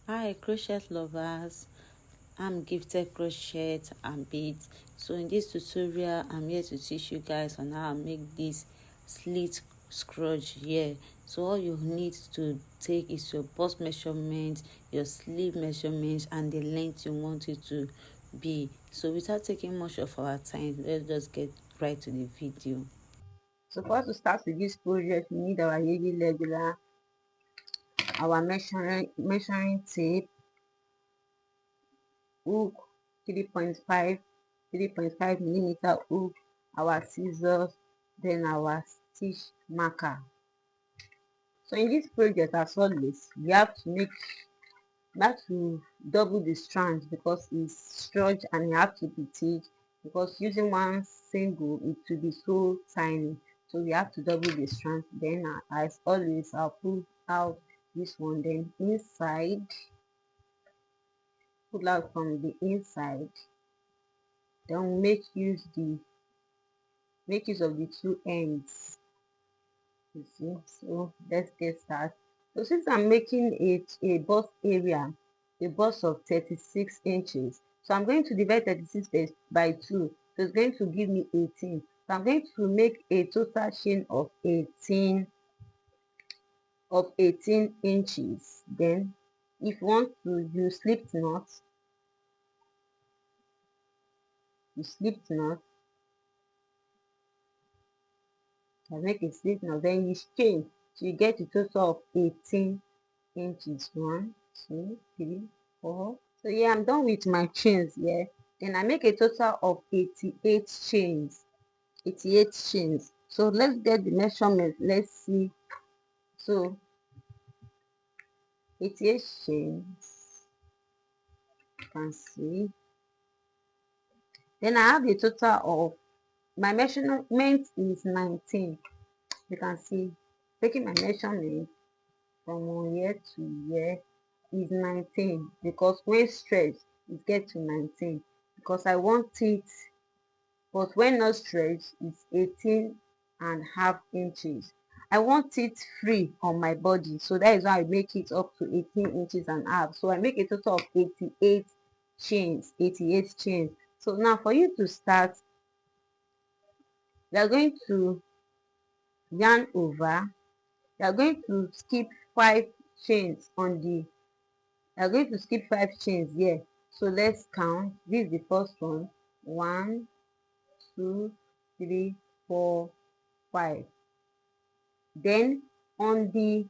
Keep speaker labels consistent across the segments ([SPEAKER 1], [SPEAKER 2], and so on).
[SPEAKER 1] Hi crochet lovers, I'm Gifted Crochet and Beads. So in this tutorial I'm here to teach you guys on how to make this slit scrunch here. So all you need to take is your bust measurement, your sleeve measurements, and the length you want it to be. So without taking much of our time, let's just get right to the video.
[SPEAKER 2] So for us to start with this project, we need our Yeye regular, our measuring tape, hook, 3.5 millimeter hook, our scissors, then our stitch marker. So in this project, as always, we have to double the strands because it's stretched and you have to be thick, because using one single it will be so tiny, so we have to double the strands. Then as always, I'll pull out this one, then inside, pull out from the inside, then make use of the two ends. You see, so let's get started. So since I'm making it a bust area, a bust of 36 inches, so I'm going to divide 36 by 2, so it's going to give me 18. So I'm going to make a total chain of 18 inches. Then if you want to use slip knot, I make a slip knot, then you chain, so you get a total of 18 inches. 1, 2, 3, 4. So yeah, I'm done with my chains here. Then I make a total of 88 chains. 88 chains. So let's get the measurement. Let's see. So 88 chains. You can see. Then I have a total of, my measurement is 19. You can see, taking my measurement from one here to here is 19, because when stretched it gets to 19, because I want it, but when not stretched it's 18.5 inches. I want it free on my body, so that is why I make it up to 18 inches and a half. So I make a total of 88 chains. 88 chains. So now for you to start, you are going to yarn over. You are going to skip 5 chains on the, you are going to skip 5 chains here. So let's count. This is the first one. 1, 2, 3, 4, 5. Then on the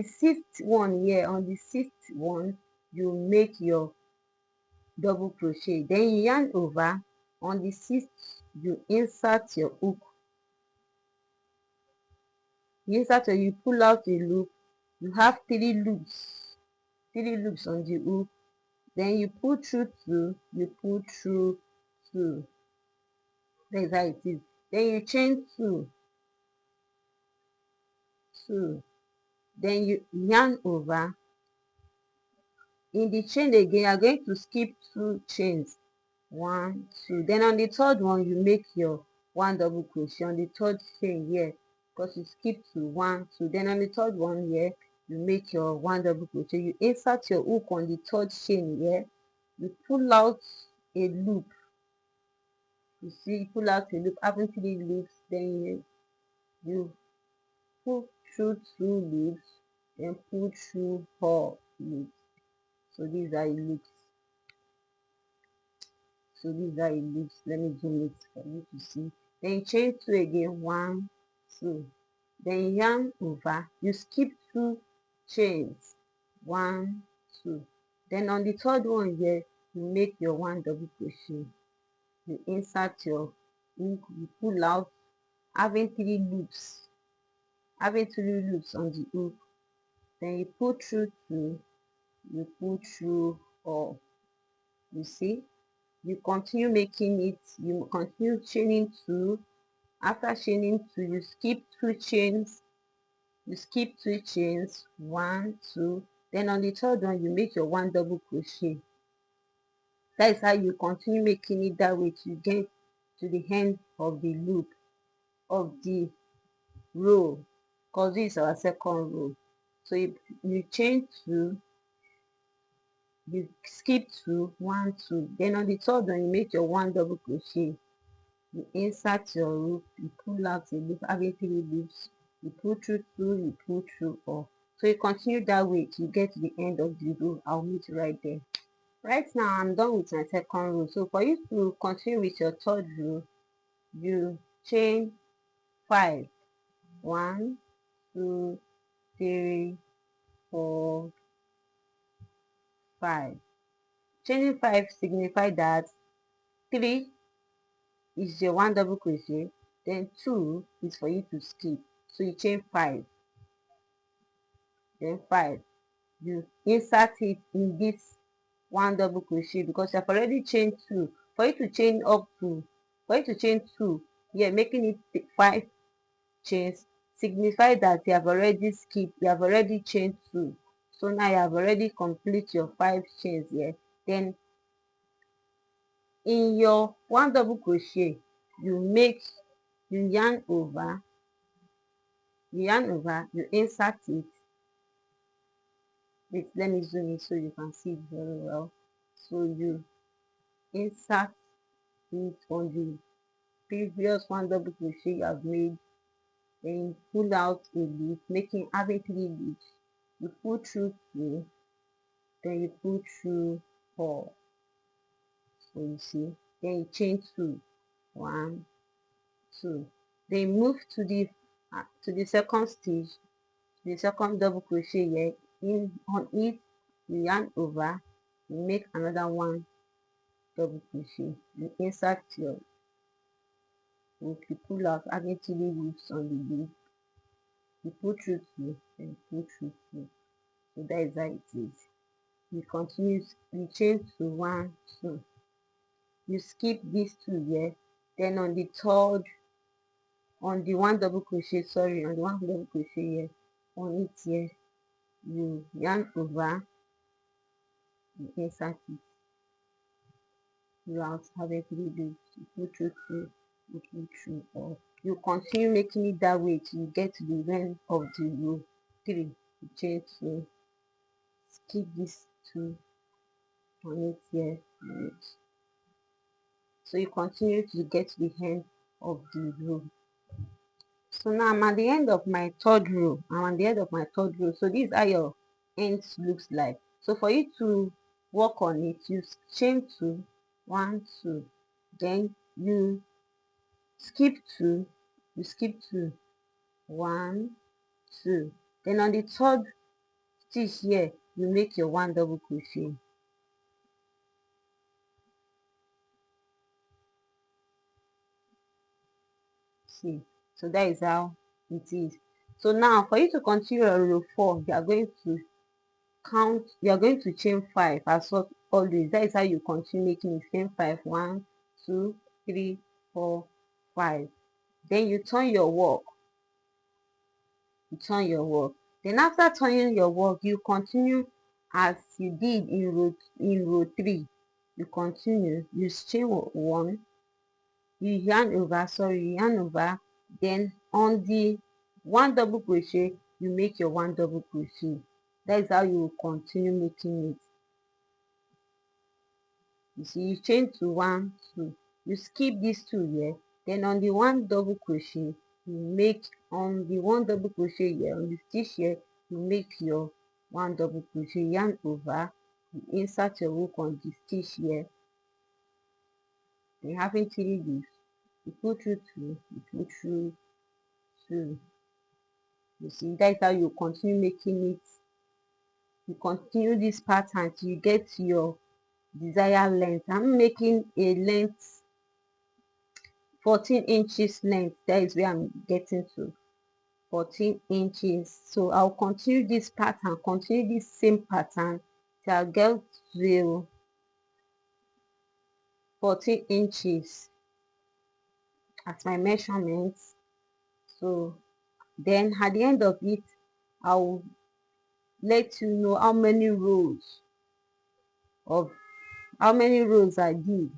[SPEAKER 2] sixth one here, on the sixth one, you make your double crochet. Then you yarn over. On the sixth, you insert your hook. You insert, or you pull out a loop. You have 3 loops on the hook. Then you pull through 2, you pull through 2. That's how it is. Then you chain 2, 2. Then you yarn over. In the chain again, you are going to skip 2 chains. 1, 2. Then on the third one, you make your 1 double crochet on the third chain here, because you skip to 1, 2. Then on the third one here, you make your 1 double crochet. You insert your hook on the third chain here. You pull out a loop. You see, pull out a loop, having 3 loops. Then you pull through 2 loops, then pull through 4 loops. So these are loops. So these are loops. Let me zoom it for you to see. Then chain 2 again. 1, 2. Then yarn over. You skip 2 chains. 1, 2. Then on the third one here, you make your 1 double crochet. You insert your hook. You pull out, having 3 loops. Having 3 loops on the hook. Then you pull through 2. You pull through 4. You see? You continue making it, you continue chaining 2. After chaining 2, you skip 2 chains. You skip 2 chains. 1, 2. Then on the third one, you make your 1 double crochet. That is how you continue making it that way to get to the end of the loop of the row, because this is our second row. So you chain 2, you skip 2, 1, 2. Then on the third one, you make your 1 double crochet. You insert your loop, you pull out a loop, having 3 loops. You pull through 2, you pull through 4. So you continue that way till you get to the end of the row. I'll meet you right there. Right now, I'm done with my second row. So for you to continue with your third row, you chain 5. 1, 2, 3, 4, 5. Chaining 5 signify that 3 is your 1 double crochet, then 2 is for you to skip. So you chain 5, then 5. You insert it in this 1 double crochet because you have already chained 2. For you to chain up to, for you to chain 2, yeah, making it 5 chains signify that you have already skipped, you have already chained 2. So now you have already complete your 5 chains here. Then in your 1 double crochet, you yarn over, you insert it. Wait, let me zoom in so you can see it very well. So you insert it on the previous 1 double crochet you have made, then you pull out a loop, having 3 loops. You pull through 2, then you pull through 4. So you see, then you chain 2, 1, 2. Then move to the second stitch, the second double crochet here. On it, you yarn over, you make another 1 double crochet, you insert your hook, you pull out, having 3 loops on the loop, you pull through 2, then pull through 2. So that is how it is. You continue, you chain to 1, 2, you skip these 2 here. Then on the third, on the 1 double crochet, sorry, on the 1 double crochet here, on it here, you yarn over, you insert it, you out, having 3 loops, you pull through 2, you pull through 4. You continue making it that way till you get to the end of the row 3. You chain 2, skip this 2 on it here, so you continue to get to the end of the row. So now I'm at the end of my third row. So this is how your ends looks like. So for you to work on it, you chain 2, 1, 2, then you skip 2, 1, 2. Then on the third stitch here, you make your 1 double crochet. See, so that is how it is. So now for you to continue your row 4, you are going to chain 5 as always. That is how you continue making it. Chain 5, 1, 2, 3, 4, 5. Then you turn your work. Then after turning your work, you continue as you did in row 3. You continue, you chain 1, you yarn over, then on the 1 double crochet, you make your 1 double crochet. That is how you will continue making it. You see, you chain to 1, 2, you skip these 2 here, then on the 1 double crochet, you make on the 1 double crochet here, on the stitch here, you make your 1 double crochet, yarn over, you insert your hook on the stitch here, then having 3 loops, you pull through 2, you pull through 2. You see, that's how you continue making it. You continue this pattern till you get your desired length. I'm making a length 14 inches length. That is where I'm getting to, 14 inches. So I'll continue this same pattern till I get to 14 inches as my measurements. So then at the end of it, I'll let you know how many rows I did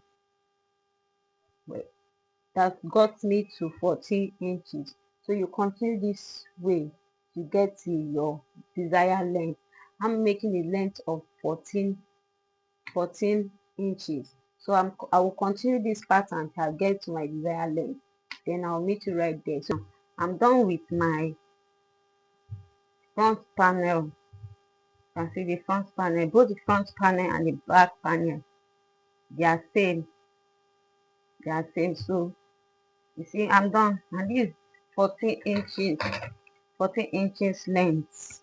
[SPEAKER 2] that got me to 14 inches. So you continue this way to get to your desired length. I'm making a length of 14 14 inches. So I will continue this pattern till I get to my desired length. Then I'll meet you right there. So I'm done with my front panel. You can see the front panel, both the front panel and the back panel, they are same. They are same. So you see, I'm done, and this is 14 inches, 14 inches length.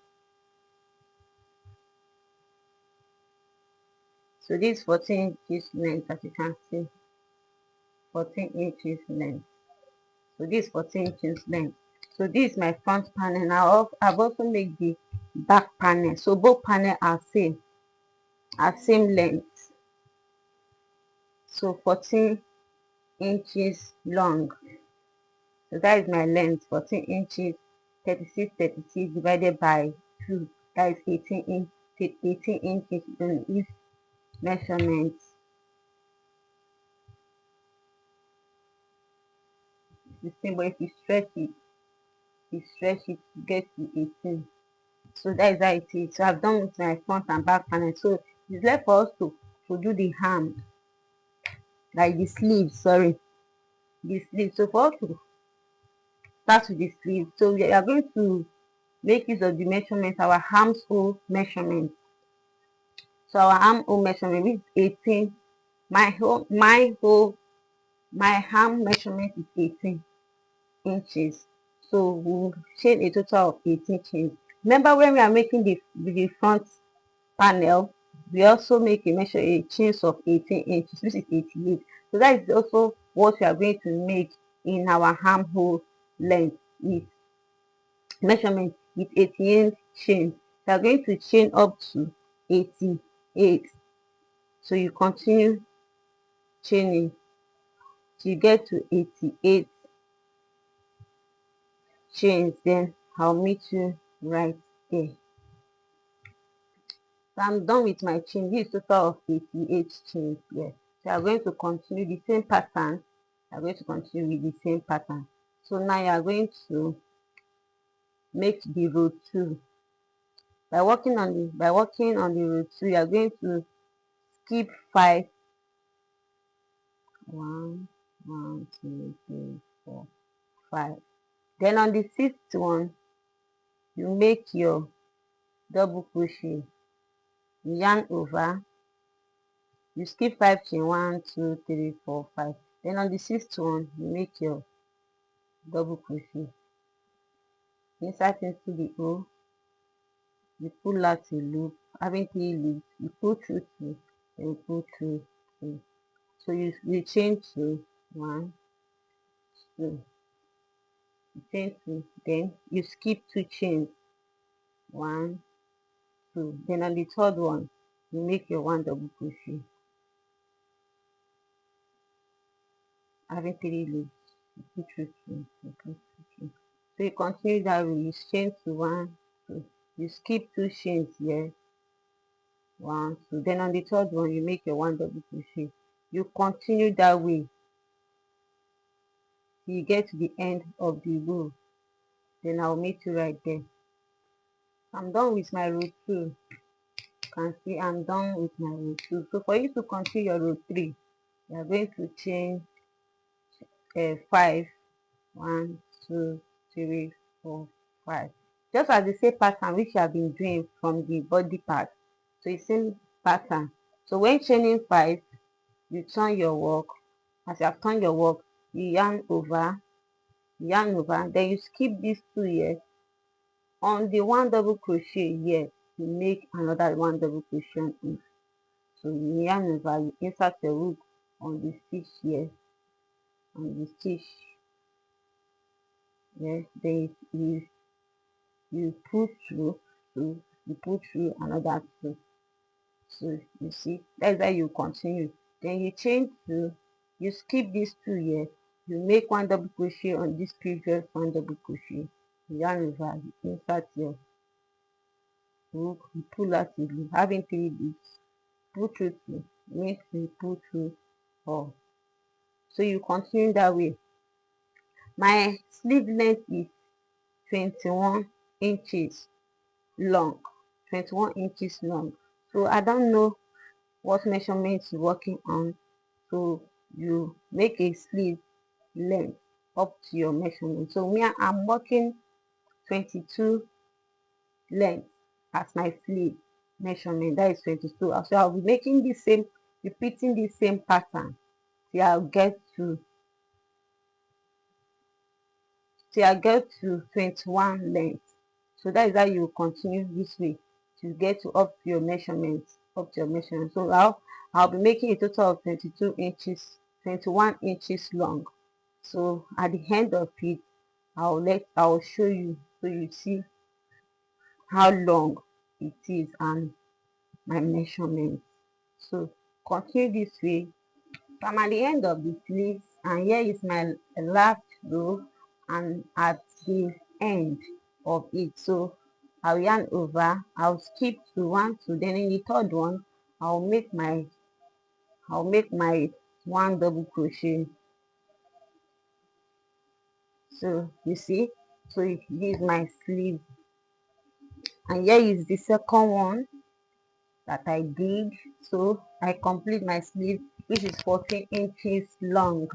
[SPEAKER 2] So this is 14 inches length, as you can see, 14 inches length. So this is 14 inches length. So this is my front panel. Now I've also made the back panel. So both panel are same length. So 14 inches long. So that is my length, 14 inches, 36 divided by 2. That is 18 inches. Then this measurement is the same, but if you stretch it, you get to 18. So that is how it is. So I've done with my front and back panel. So it's left for us to do the hand, like the sleeve, sorry, the sleeve. So for us to start with the sleeve, so we are going to make use of the measurement, our armhole measurement. So our armhole measurement is 18. My arm measurement is 18 inches. So we'll chain a total of 18 chains. Remember, when we are making the front panel, we also make a chains of 18 inches, which is 88. So that is also what we are going to make in our armhole length with measurement with 88 chains. We are going to chain up to 88. So you continue chaining till you get to 88 chains. Then I'll meet you right there. So I'm done with my chain. This is total of 88 chains here. So I'm going to continue the same pattern. I'm going to continue with the same pattern. So now you are going to make the row 2. By working on the row 2, you are going to skip 5. 1, 2, 3, 4, 5. Then on the 6th one, you make your double crochet, yarn over, you skip 5 chain, 1, 2, 3, 4, 5. Then on the 6th one, you make your double crochet, insert into the hole, you pull out a loop, having 3 loops, you pull through 2, then you pull through 2. So you chain 2, 1, 2, you chain 2, then you skip 2 chains, 1, 2. Then on the 3rd one, you make your 1 double crochet, having 3 loops, you pull through 2, you pull through 2. So you continue that way. You chain to 1, 2. You skip 2 chains here, 1, 2. Then on the 3rd one, you make your 1 double crochet. You continue that way till you get to the end of the row. Then I'll meet you right there. I'm done with my row 2. You can see I'm done with my row 2. So for you to continue your row 3, you are going to chain 5. 1, 2, 3, 4, 5. Just as the same pattern which you have been doing from the body part. So it's same pattern. So when chaining 5, you turn your work. As you have turned your work, you yarn over, then you skip these 2 here. On the 1 double crochet here, you make another 1 double crochet on it. So you yarn over, you insert the hook on the stitch here, on the stitch. Yes, then you pull through, so you pull through another 2. So you see, that's how you continue. Then you chain 2, you skip these 2 here, you make 1 double crochet on this previous 1 double crochet, you yarn over, you insert your hook, you pull out the loop, having 3 loops, pull through 2, make 3, pull through 4. So you continue that way. My sleeve length is 21 inches long, 21 inches long. So I don't know what measurements you're working on. So you make a sleeve length up to your measurement. So me, I'm working 22 length as my sleeve measurement. That is 22. So I'll be making the same, repeating the same pattern till I'll get to 21 length. So that is how you continue this way to get to up to your measurement, So I'll be making a total of 22 inches, 21 inches long. So at the end of it, I'll show you so you see how long it is and my measurement. So continue this way. So I'm at the end of the sleeves, and here is my last row, and at the end of it, so I'll yarn over, I'll skip to 1, 2, then in the third one I'll make my 1 double crochet. So you see, so this is my sleeve, and here is the second one that I did. So I complete my sleeve, which is 14 inches long.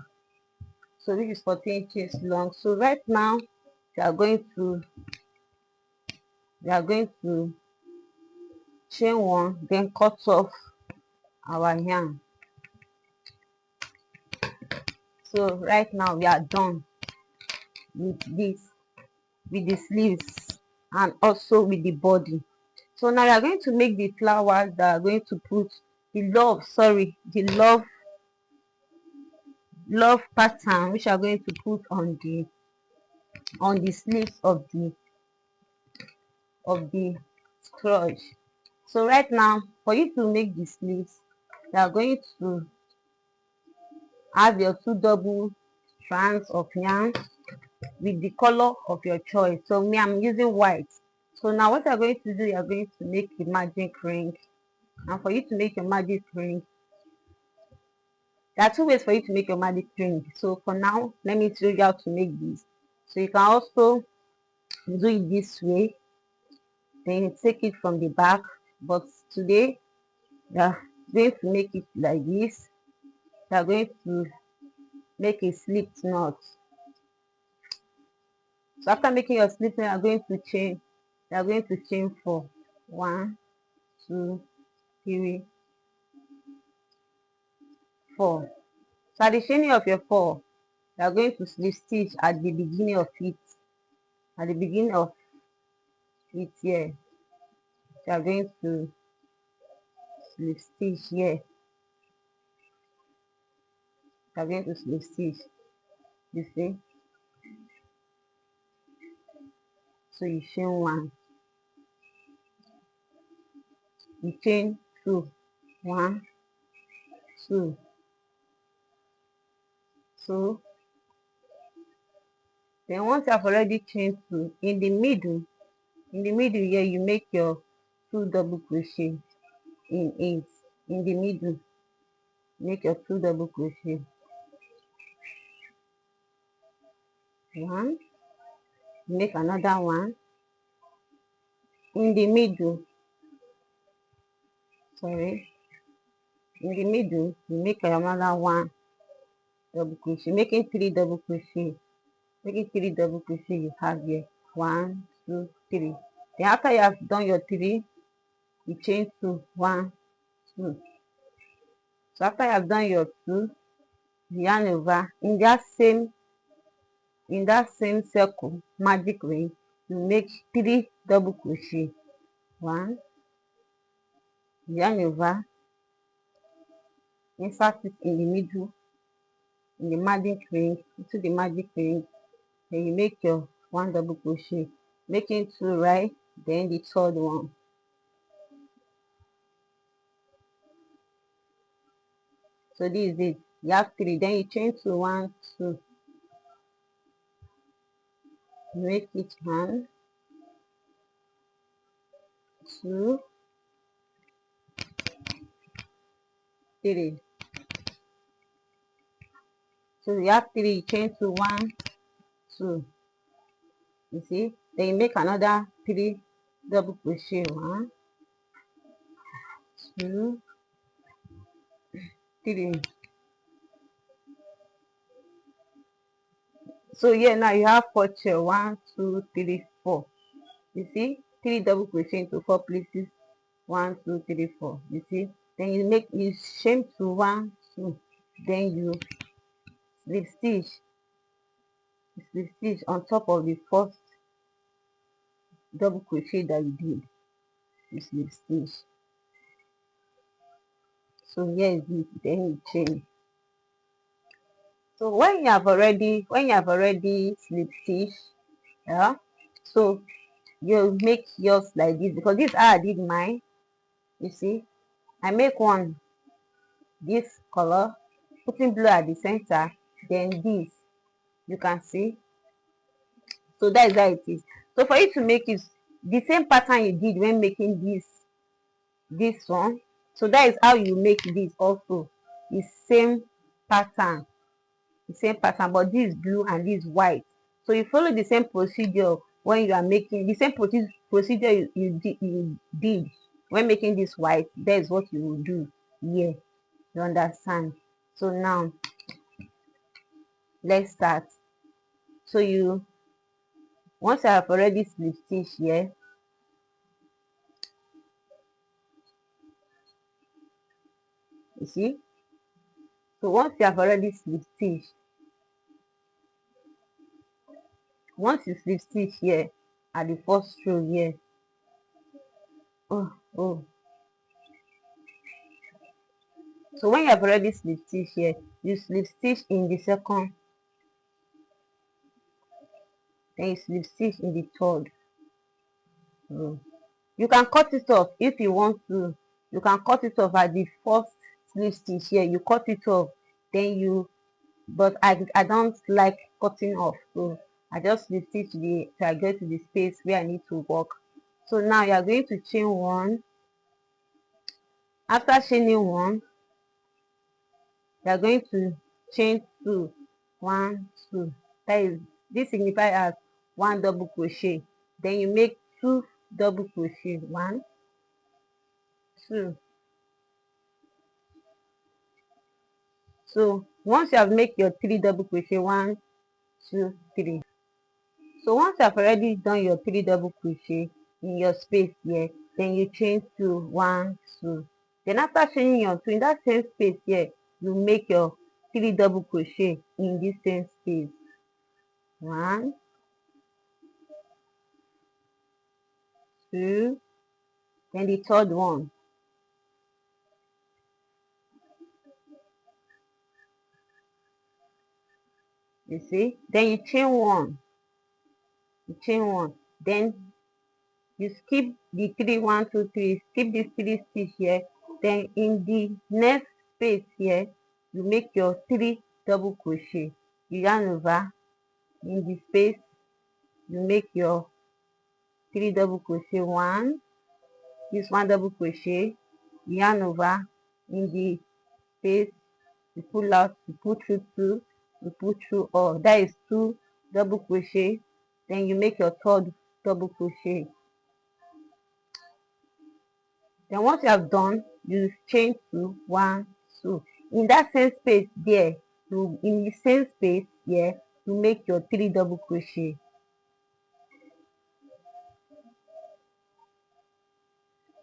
[SPEAKER 2] So this is 14 inches long. So right now we are going to chain 1, then cut off our yarn. So right now we are done with this, with the sleeves and also with the body. So now we are going to make the flowers that are going to put the love pattern, which are going to put on the sleeves of the scrunch. So right now, for you to make the sleeves, you are going to have your 2 double strands of yarn with the color of your choice. So me, I'm using white. So now what you're going to do, you're going to make a magic ring. And for you to make your magic ring, there are 2 ways for you to make your magic ring. So for now, let me show you how to make this. So you can also do it this way, then you take it from the back. But today, we are going to make it like this. We are going to make a slip knot. So after making your slip knot, you are going to chain 4. 1, 2, 3, 4. So at the chaining of your 4, you are going to slip stitch at the beginning of it. At the beginning of it here, you are going to slip stitch here. You are going to slip stitch. You see? So you chain 1, you chain 2, 1, 2. So then once you have already chained 2, in the middle here, you make your 2 double crochet in it. In the middle, make your 2 double crochet. 1, make another one in the middle. Sorry, in the middle, you make another 1 double crochet, making 3 double crochet. Making 3 double crochet you have here. 1, 2, 3. Then after you have done your 3, you chain 2, 1, 2. So after you have done your 2, you yarn over in that same circle magic ring, you make 3 double crochet. 1, yarn over, insert it in the middle, in the magic ring, into the magic ring, then you make your 1 double crochet, making 2 right, then the third one. So this is it. You have 3, then you chain 2, 1, 2, make each one 2, 3. So you have 3, you chain 2, 1, 2. You see, then you make another 3 double crochet. 1, 2, 3. So here now you have 4 chain. 1, 2, 3, 4. You see 3 double crochet into 4 places. 1, 2, 3, 4. You see, then you chain to 1, 2, then you slip stitch on top of the first double crochet that you did. You slip stitch. So here is it. Then you chain. So when you have already slip stitch, yeah, so you make yours like this, because this is how I did mine. You see, I make one this color, putting blue at the center, then this, you can see. So that is how it is. So for you to make it the same pattern you did when making this one, so that is how you make this also. The same pattern, but this is blue and this is white. So you follow the same procedure when you are making the same procedure you did when making this white. That is what you will do here. You understand? So now let's start. So once I have already slip stitch here, you see. So once you have already slip stitch, once you slip stitch here at the first row here, oh, so when you have already slip stitch here, you slip stitch in the second, then you slip stitch in the third row. You can cut it off if you want to. You can cut it off at the first slip stitch here. You cut it off, then but I don't like cutting off, so I just slip stitch till I get to the space where I need to work. So now you are going to chain one. After chaining one, you are going to chain 2. 1, 2. That is, this signifies as 1 double crochet. Then you make 2 double crochet. 1, 2. So once you have made your 3 double crochet, 1, 2, 3. So once you have already done your 3 double crochet in your space here, then you chain 2. 1, 2. Then after chaining your 2 in that same space here, you make your 3 double crochet in this same space. 1, 2, then the third one. You see, then you chain one. Then you skip the 3, 1, 2, 3. Skip this 3 stitch here. Then in the next space here, you make your 3 double crochet. You yarn over in the space. You make your 3 double crochet. 1. This 1 double crochet. You yarn over in the space. You pull out. You pull through 2. You pull through all. That is 2 double crochet. Then you make your third double crochet. Then once you have done, you chain 2, 1, 2. In that same space there, in the same space here, you make your 3 double crochet.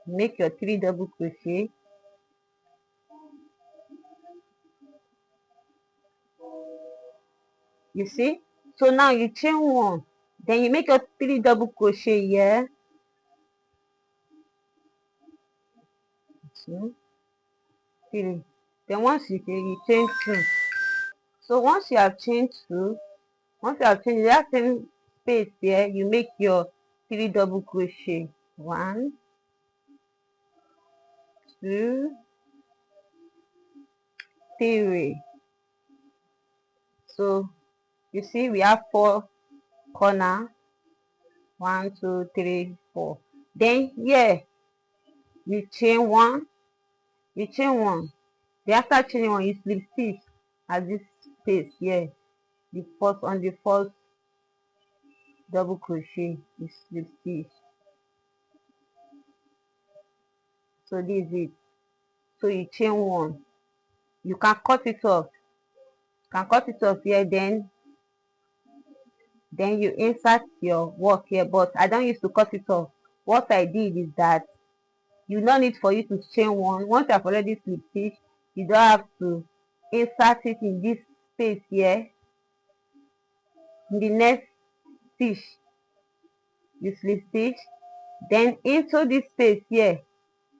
[SPEAKER 2] Make your 3 double crochet. You see? So now you chain 1. Then you make your 3 double crochet here. 2, 3. Then once you chain 2. So once you have chained 2, once you have chained that same space there, you make your 3 double crochet. 1, 2, 3. So you see we have 4 corner. 1, 2, 3, 4. Then here you chain 1. You chain 1. Then after chaining 1, you slip stitch at this space here. On the first double crochet, you slip stitch. So this is it. So you chain 1. you can cut it off. Here, then you insert your work here, but I don't use to cut it off. What I did is that you don't need for you to chain one. Once you have already slip stitch, you don't have to insert it in this space here. In the next stitch, you slip stitch, then into this space here,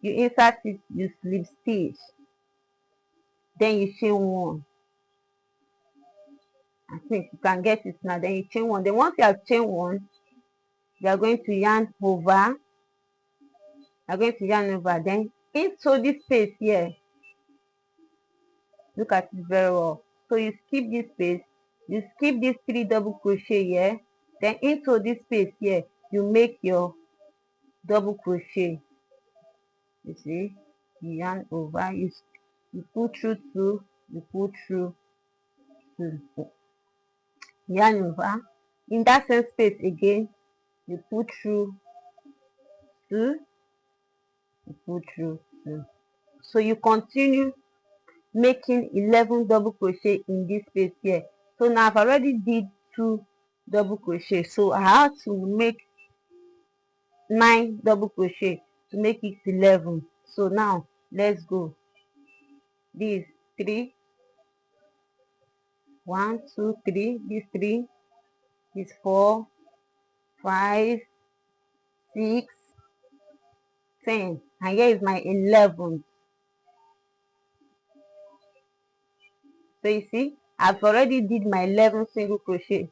[SPEAKER 2] you insert it, you slip stitch, then you chain one. I think you can get it now. Then you chain one. Then once you have chained one, you are going to yarn over. Then into this space here, look at it very well. So you skip this space, you skip this 3 double crochet here, then into this space here, you make your double crochet. You see, you yarn over, you pull through 2, you pull through 2, yarn over. In that same space again, you pull through 2, you pull through 2. So you continue making 11 double crochet in this space here. So now I've already did 2 double crochet, so I have to make 9 double crochet to make it 11. So now let's go. This 3, 1 2 3, this 3, this 4 5 6 10, and here is my 11th. So you see, I've already did my 11 single crochet,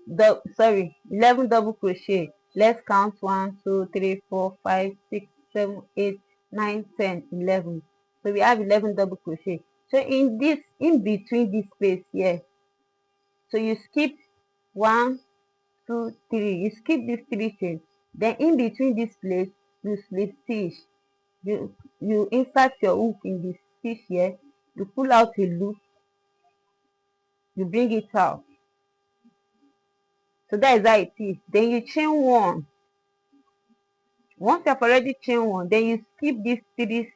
[SPEAKER 2] 11 double crochet. Let's count 1 2 3 4 5 6 7 8 9 10 11. So we have 11 double crochet. So in between this space here, so you skip 1 2 3, you skip these 3 chains, then in between this place you slip stitch, you insert your hook in this stitch here, you pull out a loop, you bring it out. So that is how it is. Then you chain one. Once you have already chained one, then you skip these 3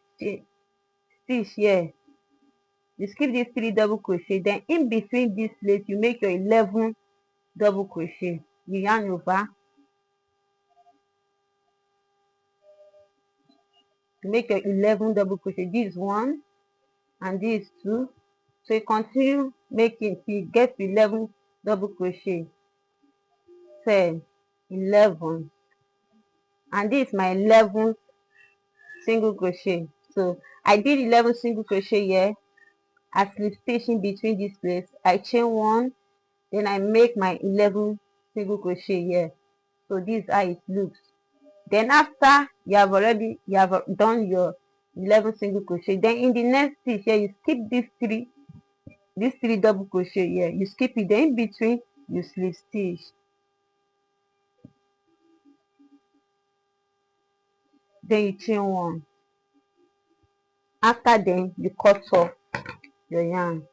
[SPEAKER 2] stitch here, you skip these 3 double crochet, then in between this place you make your 11 double crochet, you yarn over, you make your 11 double crochet. This is 1 and this is 2. So you continue making till you get to 11 double crochet. 10 11, and this is my 11th single crochet. So I did 11 single crochet here. I slip stitch in between this place, I chain one, then I make my 11 single crochet here. So this is how it looks. Then after you have done your 11 single crochet, then in the next stitch here you skip these 3 double crochet here, you skip it, then in between you slip stitch, then you chain one. After then you cut off your yarn.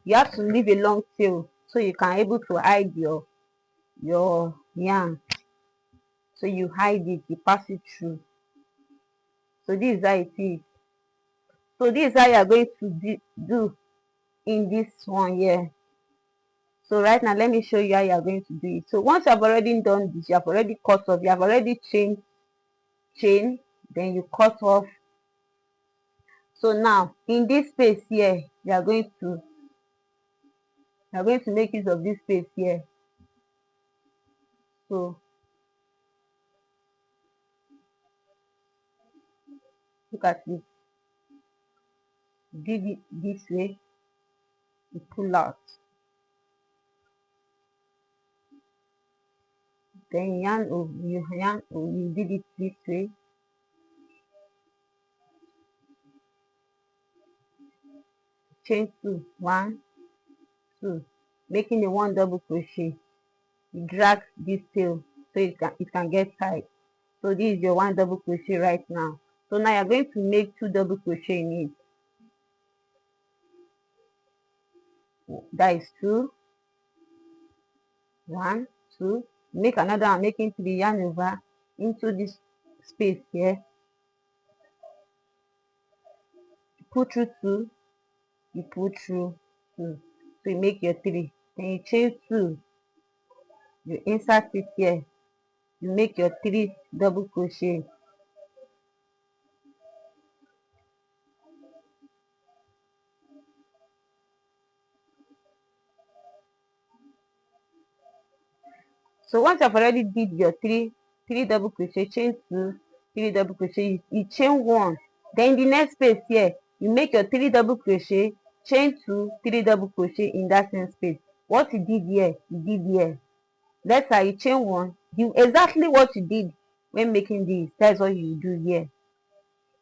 [SPEAKER 2] You have to leave a long tail so you can able to hide your yarn. So you hide it, you pass it through. So this is how it is. So this is how you are going to do in this one here. So right now let me show you how you are going to do it. So once you have already done this, you have already cut off, you have already chain, then you cut off. So now in this space here, you are going to make use of this space here. So look at it. Did it this way, you pull out, then you did it this way, chain 2, 1 2, making a 1 double crochet, you drag this tail so it can get tight. So this is your 1 double crochet right now. So now you're going to make 2 double crochet in it. That is 2, 1 2, make another one, making 3, yarn over into this space here, pull through 2, you pull through 2, so you make your 3, then you chain 2, you insert it here, you make your 3 double crochet. So once you've already did your three double crochet, chain 2, 3 double crochet, you chain 1, then in the next space here you make your 3 double crochet, chain 2, 3 double crochet in that same space. What you did here, you did here. Let's say you chain 1, do exactly what you did when making this. That's what you do here,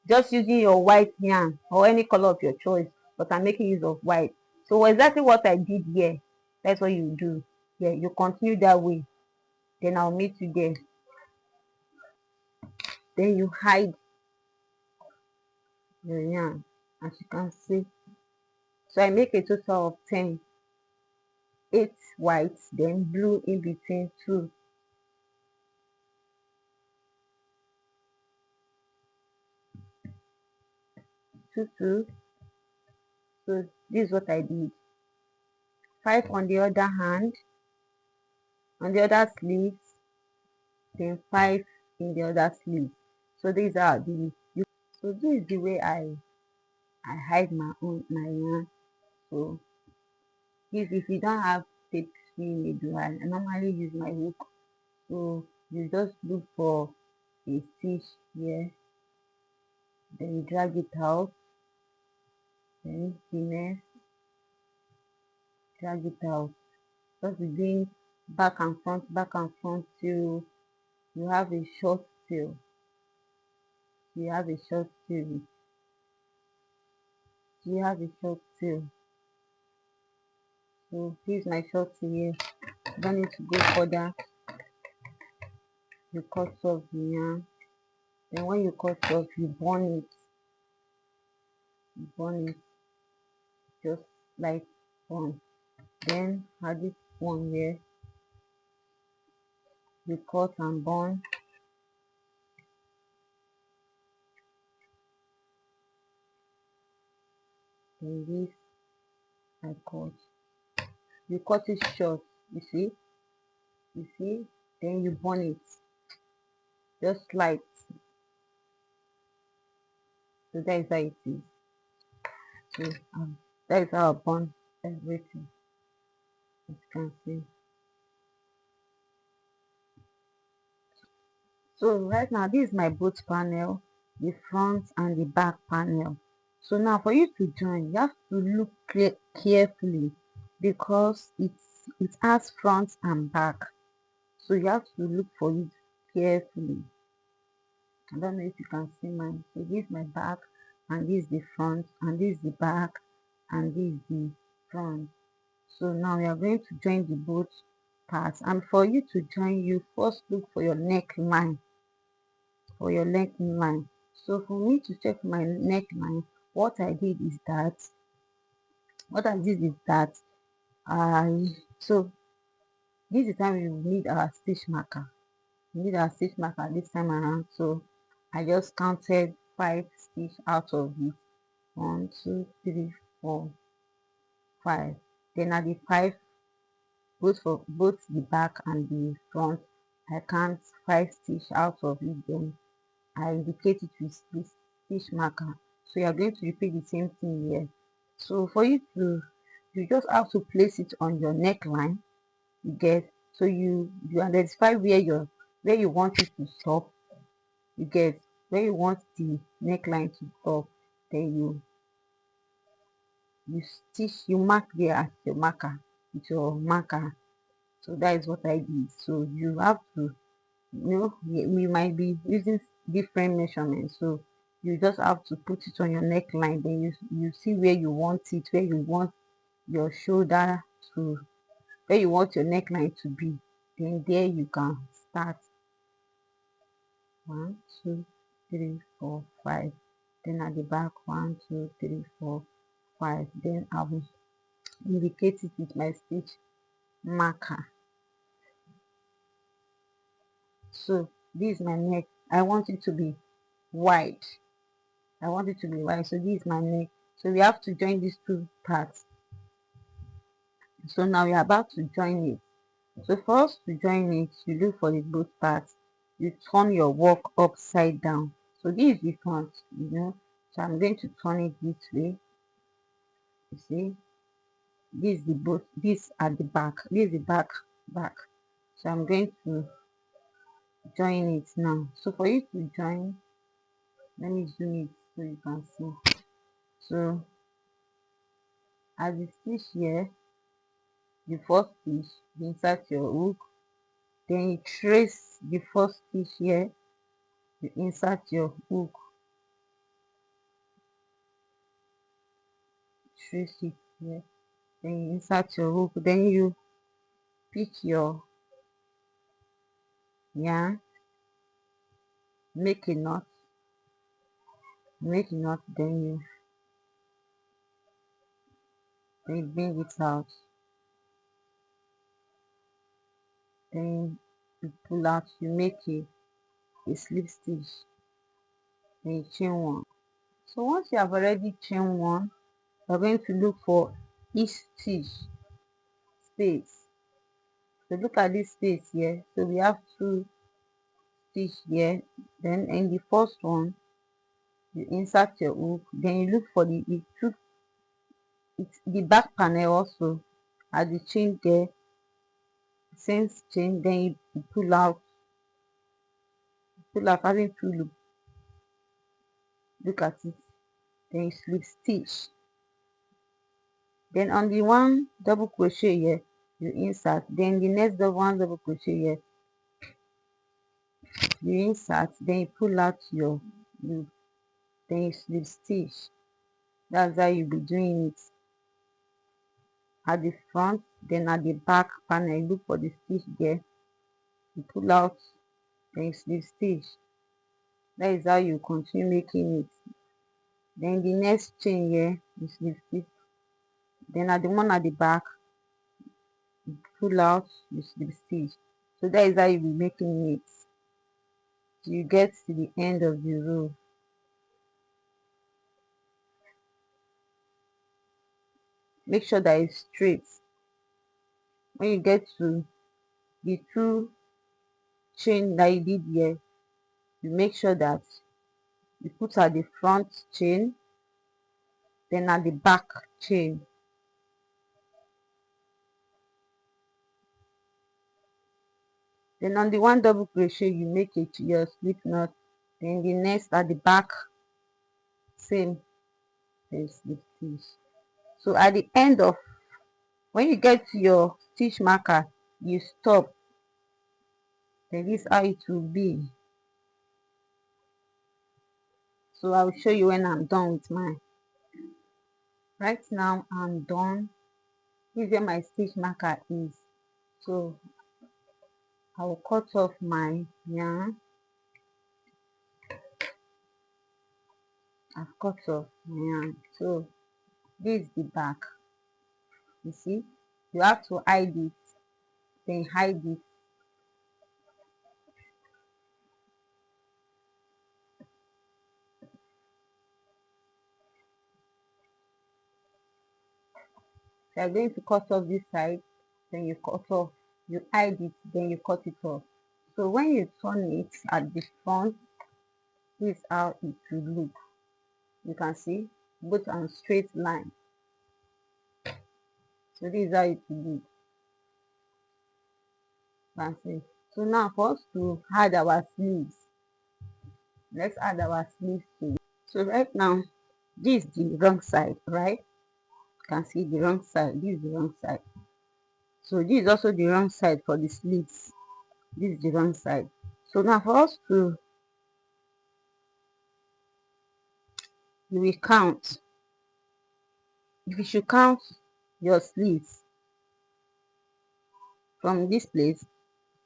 [SPEAKER 2] just using your white yarn or any color of your choice, but I'm making use of white. So exactly what I did here, that's what you do. Yeah, you continue that way, then I'll meet you there. Then you hide your yarn, as you can see. So I make a total of 10, 8 white, then blue in between 2, 2, 2. So this is what I did. 5 on the other hand, on the other sleeve, then 5 in the other sleeve. So these are the, so this is the way I hide my yarn. So if you don't have tape needle, I normally use my hook. So you just look for a stitch here, then you drag it out, then finish, drag it out. Just be doing back and front till you have a short tail. You have a short tail. You have a short tail. So this is my short tail here. You don't need to go further. You cut off the yarn. Then when you cut off, you burn it. You burn it just like one. Then add this one here. You cut and burn. Then this I cut. You cut it short. You see? You see? Then you burn it. Just like, so that is how it is. So that is how I burn everything, as you can see. So right now this is my both panel, the front and the back panel. So now for you to join, you have to look carefully, because it has front and back. So you have to look for it carefully. I don't know if you can see mine. So this is my back, and this is the front, and this is the back, and this is the front. So now we are going to join the both parts, and for you to join, you first look for your neckline. So for me to check my neckline, what I did is that I so this is the time we need our stitch marker. We need our stitch marker this time around. So I just counted 5 stitch out of it. 1, 2, 3, 4, 5. Then at the 5, both for both the back and the front, I count 5 stitch out of it. Then I indicate it with this stitch marker. So you are going to repeat the same thing here. So for you to, you just have to place it on your neckline. You get, so you identify where you want it to stop. You get where you want the neckline to stop. Then you stitch, you mark there as your marker with your marker. So that is what I did. So you have to, we might be using different measurements, so you just have to put it on your neckline. Then you see where you want it, where you want your shoulder to, where you want your neckline to be. Then there you can start. 1, 2, 3, 4, 5. Then at the back, 1, 2, 3, 4, 5. Then I will indicate it with my stitch marker. So this is my neck. I want it to be wide. So this is my neck. So we have to join these two parts. So now we are about to join it. So for us to join it, you look for the both parts. You turn your work upside down. So this is the front, So I'm going to turn it this way. You see, this is the both. This at the back. This is the back. So I'm going to join it now. So for you to join, let me zoom it so you can see. So as the stitch here, the first stitch, you insert your hook, then you trace the first stitch here, you insert your hook, trace it here, then you insert your hook, then you pick your yarn, make a knot, then you bring it out, then you pull out, you make a slip stitch, then you chain one. So once you have already chain one, we're going to look for each stitch space. So look at this space here. So we have two stitch here. Then in the first one, you insert your hook. Then you look for the back panel also at the chain there, same chain. Then you pull out having two loop. Look at it. Then you slip stitch. Then on the one double crochet here, you insert. Then the next one double crochet here, you insert. Then you pull out your loop. Then you slip stitch. That's how you'll be doing it at the front. Then at the back panel, you look for the stitch there, you pull out, then you slip stitch. That is how you continue making it. Then the next chain here, you slip stitch. Then at the one at the back, you pull out, you slip stitch. So that is how you be making it till you get to the end of the row. Make sure that it's straight. When you get to the two chain that you did here, you make sure that you put at the front chain, then at the back chain. Then on the one double crochet, you make your slip knot. Then the next at the back, same, then slip stitch. So at the end of, when you get to your stitch marker, you stop. Then this is how it will be. So I will show you when I'm done with mine. Right now I'm done. This is where my stitch marker is. So I will cut off my yarn. I've cut off my yarn. So this is the back. You see, you have to hide it, then hide it. So you're going to cut off this side, then you cut off, you hide it, then you cut it off. So when you turn it at the front, this is how it will look. You can see both on straight line. So this is how it will look. You can see. So now for us to add our sleeves, let's add our sleeves to it. So right now, this is the wrong side, right? You can see the wrong side. This is the wrong side. So this is also the wrong side for the sleeves. This is the wrong side. So now for us to, you will count. If you should count your sleeves from this place,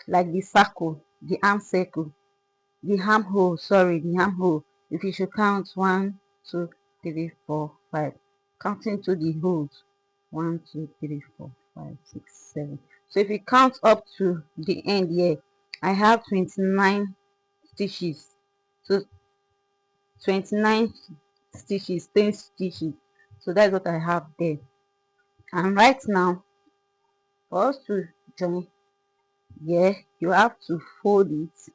[SPEAKER 2] like the circle, the arm circle, the armhole, sorry, the armhole. If you should count 1, 2, 3, 4, 5, counting to the holes, 1, 2, 3, 4, 5, 6, 7. So if you count up to the end here, I have 29 stitches. So 29 stitches, 10 stitches. So that's what I have there. And right now, for us to join, you have to fold it.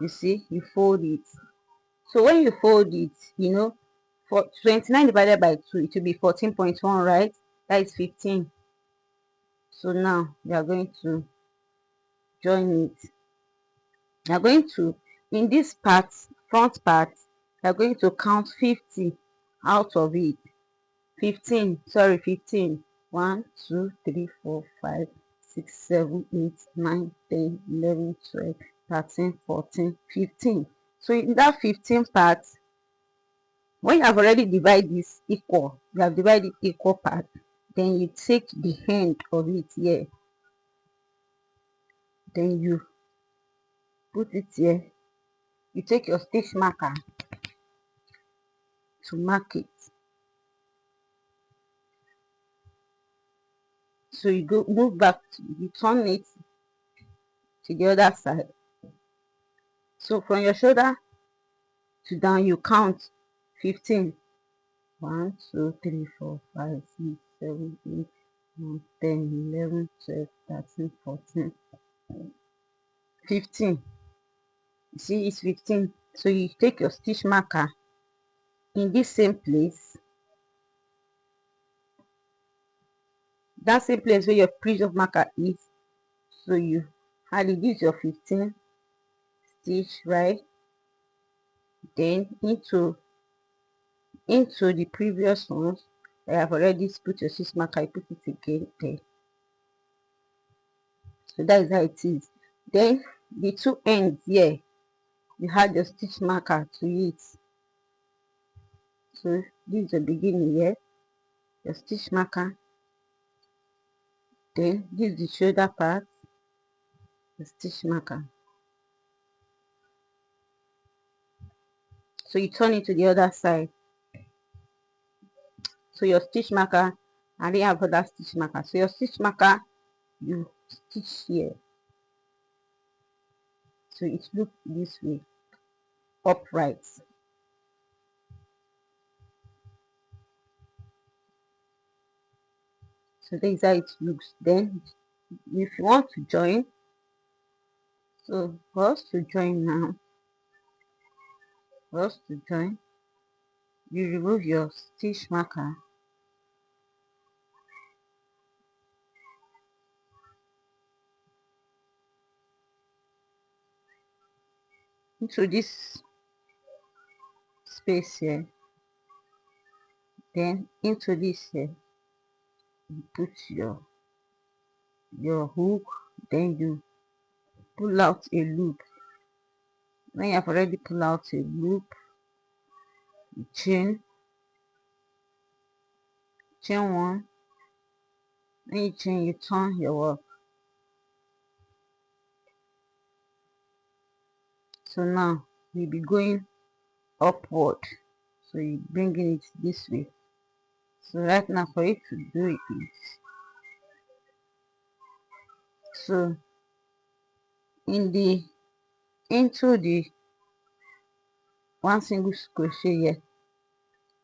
[SPEAKER 2] You see, you fold it. So when you fold it, for 29 divided by 2, it will be 14.1, right? That is 15. So now we are going to join it. We are going to, in this part, front part, we are going to count 50 out of it. 15, sorry, 15. 1, 2, 3, 4, 5, 6, 7, 8, 9, 10, 11, 12, 13, 14, 15. So in that 15 part, when you have already divided this equal, you have divided equal part, then you take the end of it here, then you put it here. You take your stitch marker to mark it. So you go move back, you turn it to the other side. So from your shoulder to down, you count 15. 1, 2, 3, 4, 5, 6, 7, 8, 9, 10, 11, 12, 13, 14, 15. You see, it's 15. So you take your stitch marker in this same place, that same place where your previous marker is. So you add it, this your 15 stitch, right? Then into the previous ones I have already put your stitch marker, I put it again there. So that is how it is. Then the two ends here, you add your stitch marker to it. So this is the beginning here, your stitch marker. Then this is the shoulder part, the stitch marker. So you turn it to the other side. So your stitch marker, and then have other stitch marker. So your stitch marker, you stitch here. So it looks this way, upright. So this is how it looks. Then if you want to join, so for us to join now, you remove your stitch marker into this space here, then into this here, you put your hook, then you pull out a loop. When you have already pulled out a loop, you chain one. When you chain, you turn your work. So now we'll be going upward, so you bringing it this way. So right now for it to do it, so into the one single crochet here,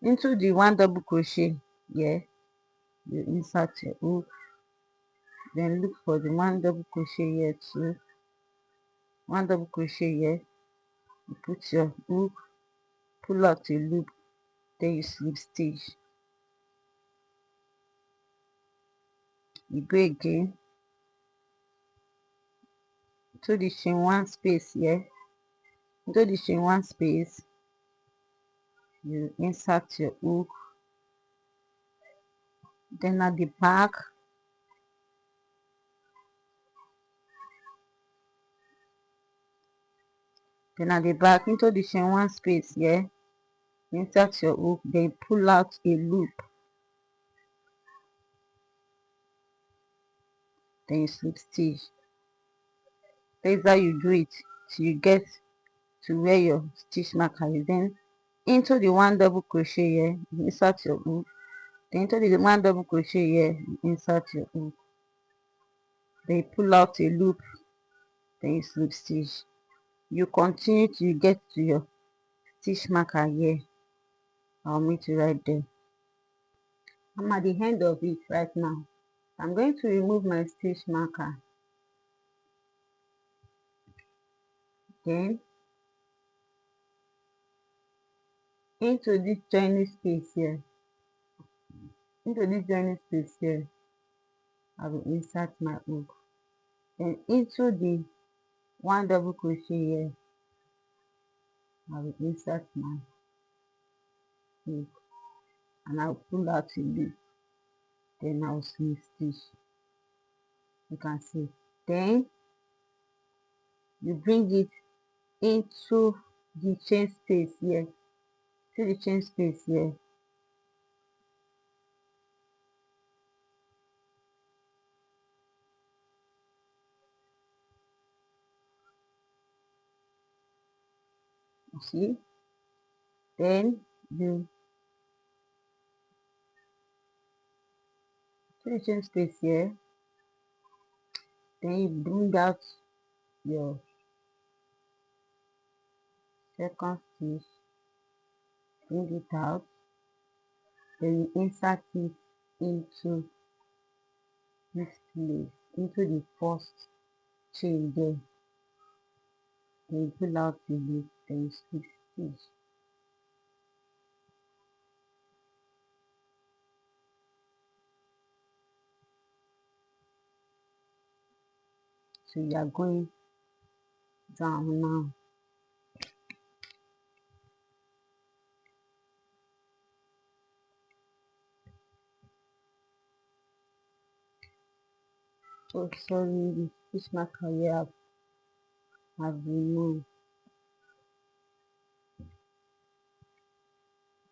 [SPEAKER 2] into the one double crochet here, you insert your hook, then look for the one double crochet here too, one double crochet here, you put your hook, pull out a loop, then you slip stitch. You go again to the chain one space here, into the chain one space, you insert your hook, then at the back, into the chain one space here, insert your hook, then pull out a loop, then you slip stitch. That's how you do it till you get to where your stitch marker is. Then into the one double crochet here, you insert your hook, then into the one double crochet here, you insert your hook, then you pull out a loop, then you slip stitch. You continue till you get to your stitch marker here. I'll meet you right there. I'm at the end of it right now. I'm going to remove my stitch marker. Then into this joining space here, I will insert my hook. Then into the one double crochet here, I will insert my hook and I'll pull out a loop. Then I'll slip stitch. You can see. Then you bring it into the chain space here. To the chain space here. You see? Then you to the chain space here. Then you bring out your second stitch, bring it out, then you insert it into this place, into the first chain there. Then you pull out the loop, then you slip stitch. So you are going down now. Oh sorry, the stitch marker here have removed.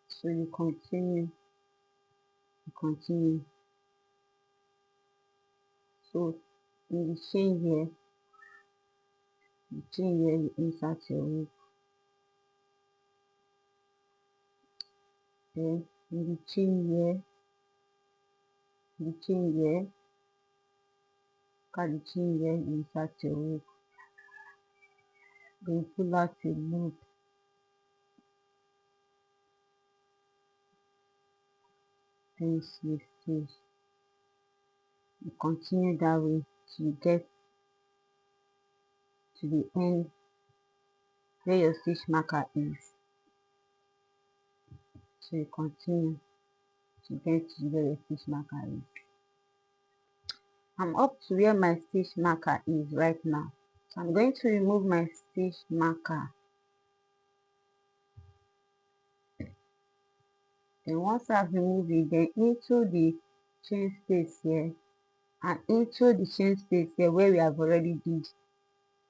[SPEAKER 2] So you continue. So in the chain here, you insert your hook. Then in the chain here, cut the chain here, you insert your hook. Then pull out a loop. Then you slip stitch. You continue that way till you get to the end where your stitch marker is. So you continue to get to where your stitch marker is. I'm up to where my stitch marker is right now. So I'm going to remove my stitch marker. Then once I've removed it, then into the chain space here and into the chain space here where we have already did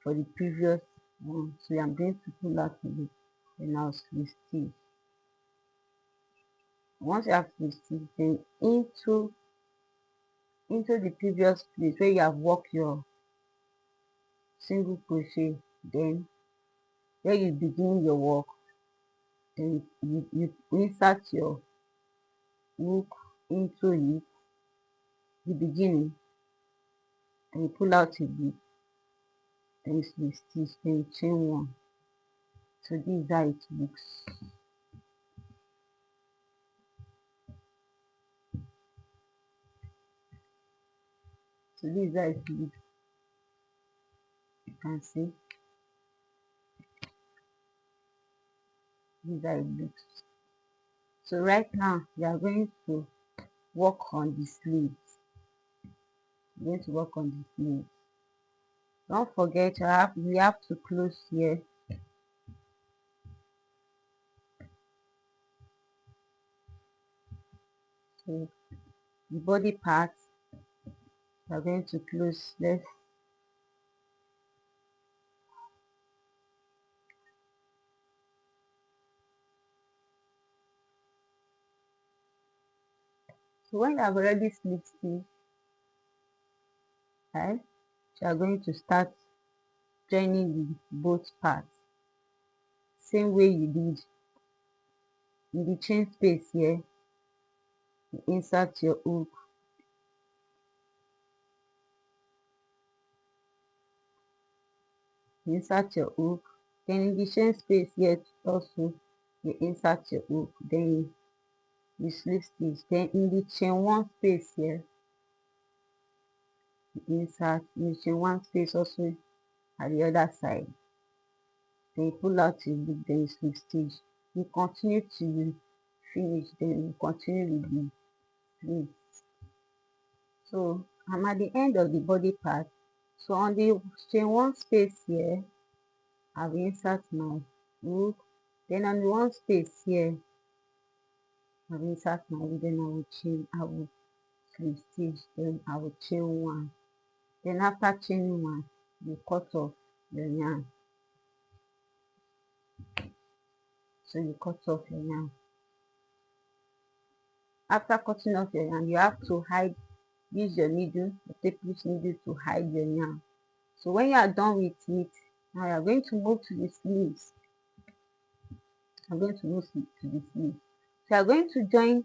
[SPEAKER 2] for the previous one. So I'm going to pull out the loop and I'll slip stitch. Once you have slip stitch, then into the previous place where you have worked your single crochet, then where you begin your work, then you insert your hook into it, the beginning, and you pull out a bit, then you slip stitch, then you chain one. So this is how it looks. So this is how it looks. You can see. This is how it looks. So right now we are going to work on the sleeves. We're going to work on the sleeves. Don't forget we have to close here. So the body part we are going to close. So when you have already split stitch, right, you are going to start joining the both parts. Same way you did in the chain space here, you insert your hook. Then in the chain space here also you insert your hook. Then you slip stitch. Then in the chain one space here, you insert in the chain one space also at the other side. Then you pull out your loop, then you slip stitch. You continue till you finish, then you continue with the slip. So I'm at the end of the body part. So on the chain one space here, I will insert my hook. Then on the one space here, I will insert my hook. Then I will slip stitch. Then I will chain one. Then after chaining one, you cut off your yarn. So you cut off your yarn. After cutting off your yarn, you have to use your needle, the tapered needle, to hide your yarn. So when you are done with it, now you are going to move to the sleeves. I'm going to move to the sleeves. So you are going to join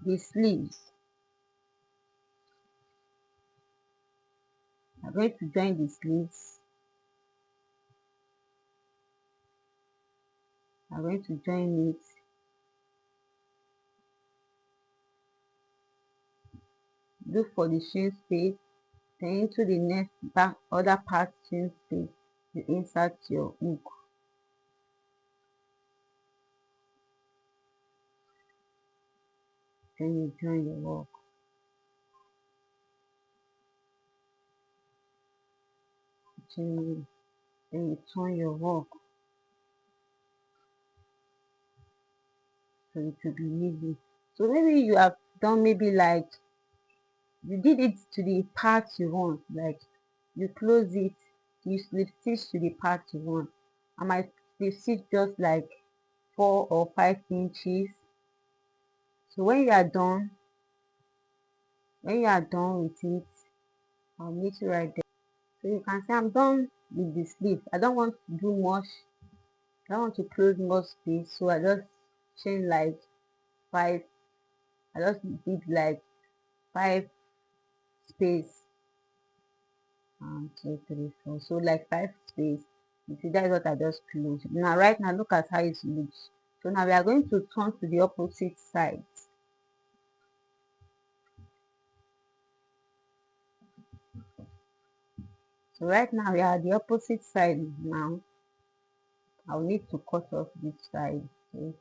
[SPEAKER 2] the sleeves. You are going to join the sleeves. You are going to join it. Look for the chain space. Then into the next back other part chain space, you insert your hook. Then you join your work. Then you turn your work. So it will be easy. So maybe you have done maybe like you did it to the part you want, like you close it, you slip stitch to the part you want. I might slip stitch just like 4 or 5 inches. So when you are done with it, I'll meet you right there. So you can see I'm done with the sleeve. I don't want to do much. I don't want to close more space, so I just chain like 5. I just did like 5 space. 1, 2, 3, 4. So like 5 space. You see, that is what I just closed. Now right now, look at how it looks. So now we are going to turn to the opposite side. So right now we are at the opposite side now. I'll need to cut off this side. So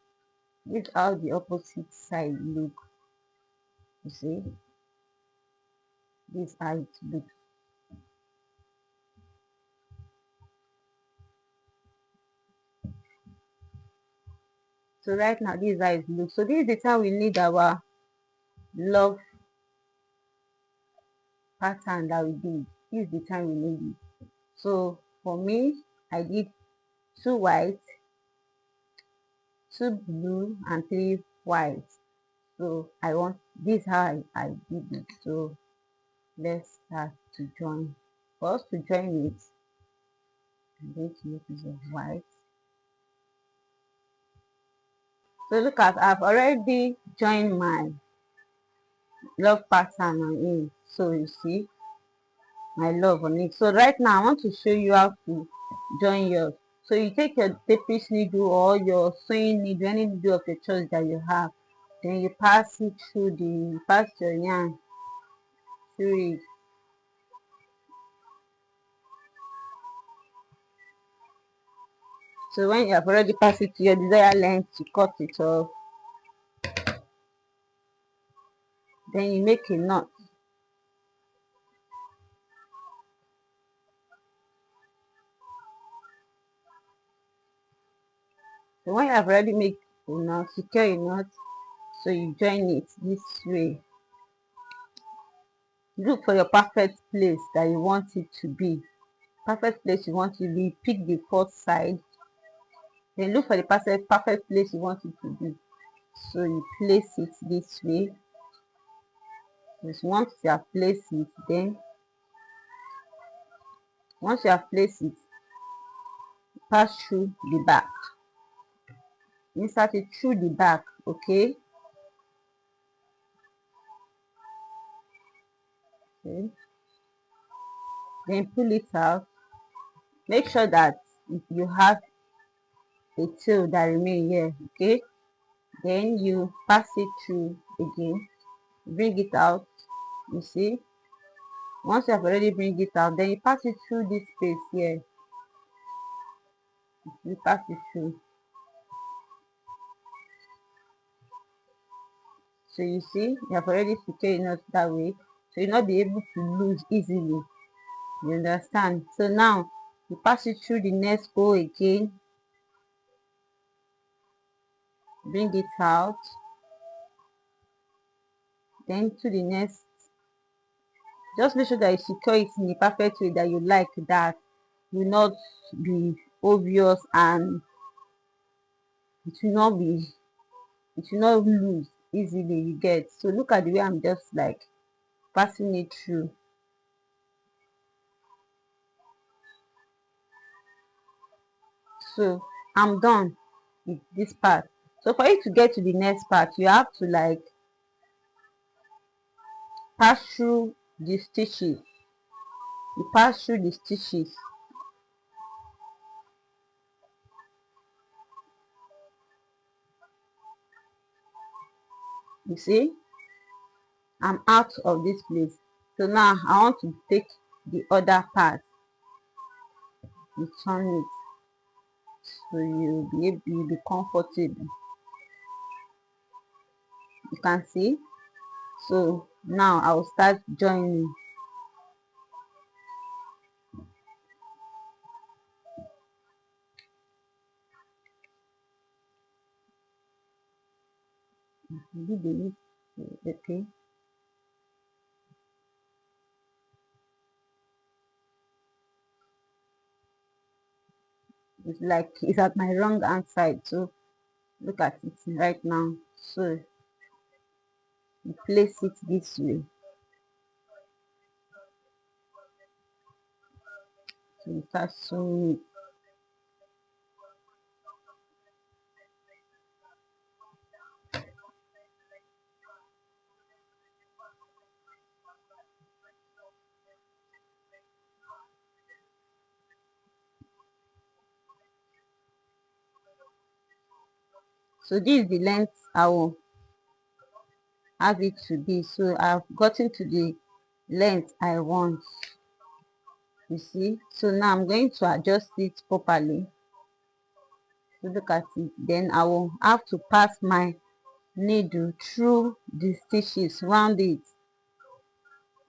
[SPEAKER 2] this is how the opposite side look. You see, this is how it looks. So right now this is how it looks. So this is the time we need our love pattern that we did. This is the time we need it. So for me, I did 2 white, 2 blue, and 3 white. So I want this how I did it. So let's start to join. For us to join it, I'm going to use this of white. So look at, I've already joined my love pattern on it. So you see my love on it. So right now I want to show you how to join yours. So you take your tapered needle or your sewing needle, any needle of your choice that you have, then you pass it through pass your yarn through it. So when you have already passed it to your desired length, you cut it off. Then you make a knot. So when you have already made a knot, secure a knot, so you join it this way. Look for your perfect place that you want it to be. Perfect place you want it to be, pick the fourth side. Then look for the perfect place you want it to be. So you place it this way. Once you have placed it, then once you have placed it, pass through the back. Insert it through the back, okay? Okay. Then pull it out. Make sure that you have a tail that remain here, okay? then you pass it through again, bring it out. You see, once you have already bring it out, then you pass it through this space here. You pass it through. So you see, you have already secured it that way, so you'll not be able to lose easily. You understand? So now you pass it through the next hole again, bring it out, then to the next. Just make sure that you secure it in a perfect way that you like, that will not be obvious, and it will not be, it will not lose easily. You get? So look at the way I'm just like passing it through. So I'm done with this part. So for you to get to the next part, you have to like pass through the stitches. You pass through the stitches. You see, I'm out of this place. So now I want to take the other part, return it, so you'll be comfortable. You can see. So now I will start joining. Okay. It's like it's at my wrong hand side. So look at it right now. So you place it this way. So you start sewing it. So this is the length I will have it to be. So I've gotten to the length I want. You see, so now I'm going to adjust it properly. So look at it. Then I will have to pass my needle through the stitches round it.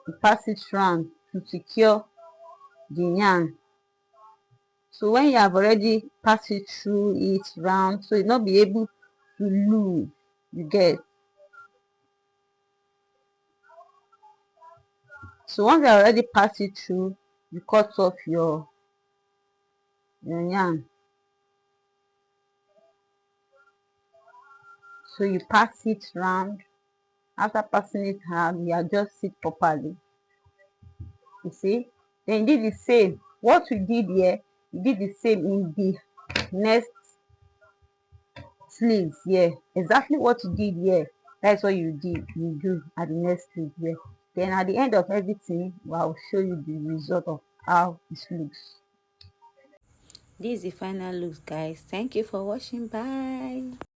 [SPEAKER 2] You pass it round to secure the yarn. So when you have already passed it through it round, so you'll not be able to lose. You get? So once you already pass it through, you cut off your yarn. So you pass it round. After passing it round, you adjust it properly. You see? Then you did the same. What we did here, you did the same in the next sleeves here. Exactly what you did here, that's what you do at the next sleeve here. Then at the end of everything, I'll show you the result of how this looks.
[SPEAKER 1] This is the final look, guys. Thank you for watching. Bye.